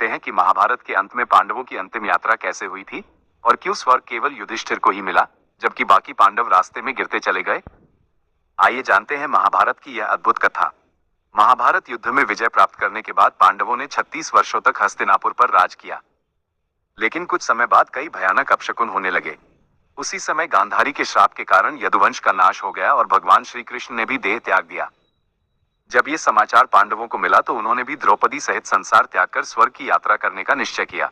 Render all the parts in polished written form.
जानते हैं कि महाभारत के अंत में पांडवों की अंतिम यात्रा कैसे हुई थी और क्यों स्वर्ग केवल युधिष्ठिर को ही मिला जबकि बाकी पांडव रास्ते में गिरते चले गए। आइए जानते हैं महाभारत की यह अद्भुत कथा। महाभारत युद्ध में विजय प्राप्त करने के बाद पांडवों ने 36 वर्षों तक हस्तिनापुर पर राज किया, लेकिन कुछ समय बाद कई भयानक अपशकुन होने लगे। उसी समय गांधारी के श्राप के कारण यदुवंश का नाश हो गया और भगवान श्री कृष्ण ने भी देह त्याग दिया। जब ये समाचार पांडवों को मिला तो उन्होंने भी द्रौपदी सहित संसार त्याग कर स्वर्ग की यात्रा करने का निश्चय किया।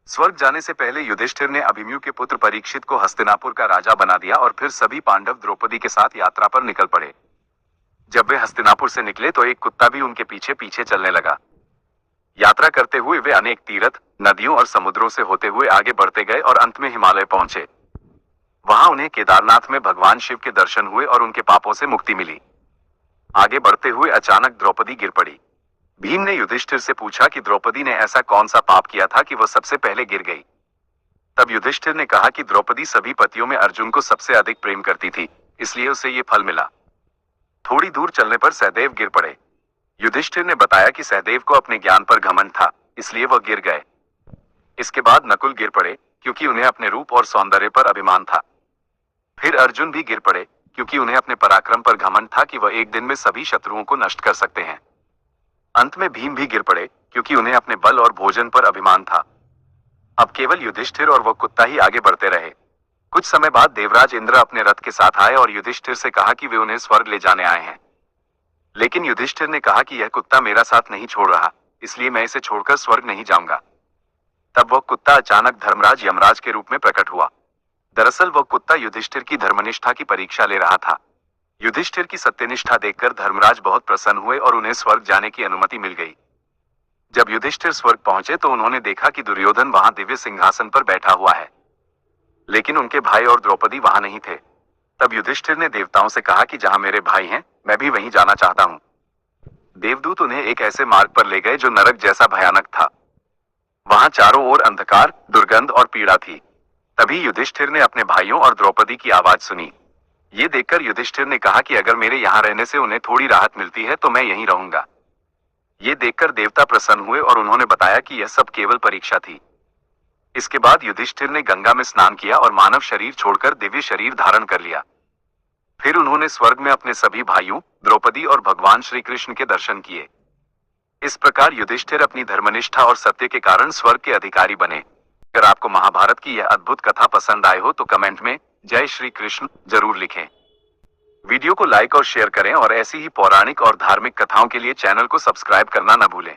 स्वर्ग जाने से पहले युधिष्ठिर ने अभिमन्यु के पुत्र परीक्षित को हस्तिनापुर का राजा बना दिया और फिर सभी पांडव द्रौपदी के साथ यात्रा पर निकल पड़े। जब वे हस्तिनापुर से निकले तो एक कुत्ता भी उनके पीछे पीछे चलने लगा। यात्रा करते हुए वे अनेक तीर्थ, नदियों और समुद्रों से होते हुए आगे बढ़ते गए और अंत में हिमालय पहुंचे। वहां उन्हें केदारनाथ में भगवान शिव के दर्शन हुए और उनके पापों से मुक्ति मिली। आगे बढ़ते हुए अचानक द्रौपदी गिर पड़ी। भीम ने युधिष्ठिर से पूछा कि द्रौपदी ने ऐसा कौन सा पाप किया था कि वह सबसे पहले गिर गई। तब युधिष्ठिर ने कहा कि द्रौपदी सभी पतियों में अर्जुन को सबसे अधिक प्रेम करती थी, इसलिए उसे ये फल मिला। थोड़ी दूर चलने पर सहदेव गिर पड़े। युधिष्ठिर ने बताया कि सहदेव को अपने ज्ञान पर घमंड था, इसलिए वह गिर गए। इसके बाद नकुल गिर पड़े क्योंकि उन्हें अपने रूप और सौंदर्य पर अभिमान था। फिर अर्जुन भी गिर पड़े क्योंकि उन्हें अपने पराक्रम पर घमंड था कि वह एक दिन में सभी शत्रुओं को नष्ट कर सकते हैं। अंत में भीम भी गिर पड़े क्योंकि उन्हें अपने बल और भोजन पर अभिमान था। अब केवल युधिष्ठिर और वह कुत्ता ही आगे बढ़ते रहे। कुछ समय बाद देवराज इंद्र अपने रथ के साथ आए और युधिष्ठिर से कहा कि वे उन्हें स्वर्ग ले जाने आए हैं। लेकिन युधिष्ठिर ने कहा कि यह कुत्ता मेरा साथ नहीं छोड़ रहा, इसलिए मैं इसे छोड़कर स्वर्ग नहीं जाऊंगा। तब वह कुत्ता अचानक धर्मराज यमराज के रूप में प्रकट हुआ। दरअसल वह कुत्ता युधिष्ठिर की धर्मनिष्ठा की परीक्षा ले रहा था। युधिष्ठिर की सत्यनिष्ठा देखकर धर्मराज बहुत प्रसन्न हुए और उन्हें स्वर्ग जाने की अनुमति मिल गई। जब युधिष्ठिर स्वर्ग पहुंचे तो उन्होंने देखा कि दुर्योधन वहां दिव्य सिंहासन पर बैठा हुआ है, लेकिन उनके भाई और द्रौपदी वहां नहीं थे। तब युधिष्ठिर ने देवताओं से कहा कि जहां मेरे भाई हैं, मैं भी वहीं जाना चाहता हूं। देवदूत उन्हें एक ऐसे मार्ग पर ले गए जो नरक जैसा भयानक था। वहां चारों ओर अंधकार, दुर्गंध और पीड़ा थी। तभी युधिष्ठिर ने अपने भाइयों और द्रौपदी की आवाज सुनी। ये देखकर युधिष्ठिर ने कहा कि अगर मेरे यहाँ रहने से उन्हें थोड़ी राहत मिलती है तो मैं यहीं रहूंगा। ये देखकर देवता प्रसन्न हुए और उन्होंने बताया कि यह सब केवल परीक्षा थी। इसके बाद युधिष्ठिर ने गंगा में स्नान किया और मानव शरीर छोड़कर दिव्य शरीर धारण कर लिया। फिर उन्होंने स्वर्ग में अपने सभी भाइयों, द्रौपदी और भगवान श्री कृष्ण के दर्शन किए। इस प्रकार युधिष्ठिर अपनी धर्मनिष्ठा और सत्य के कारण स्वर्ग के अधिकारी बने। अगर आपको महाभारत की यह अद्भुत कथा पसंद आए हो तो कमेंट में जय श्री कृष्ण जरूर लिखें। वीडियो को लाइक और शेयर करें और ऐसी ही पौराणिक और धार्मिक कथाओं के लिए चैनल को सब्सक्राइब करना न भूलें।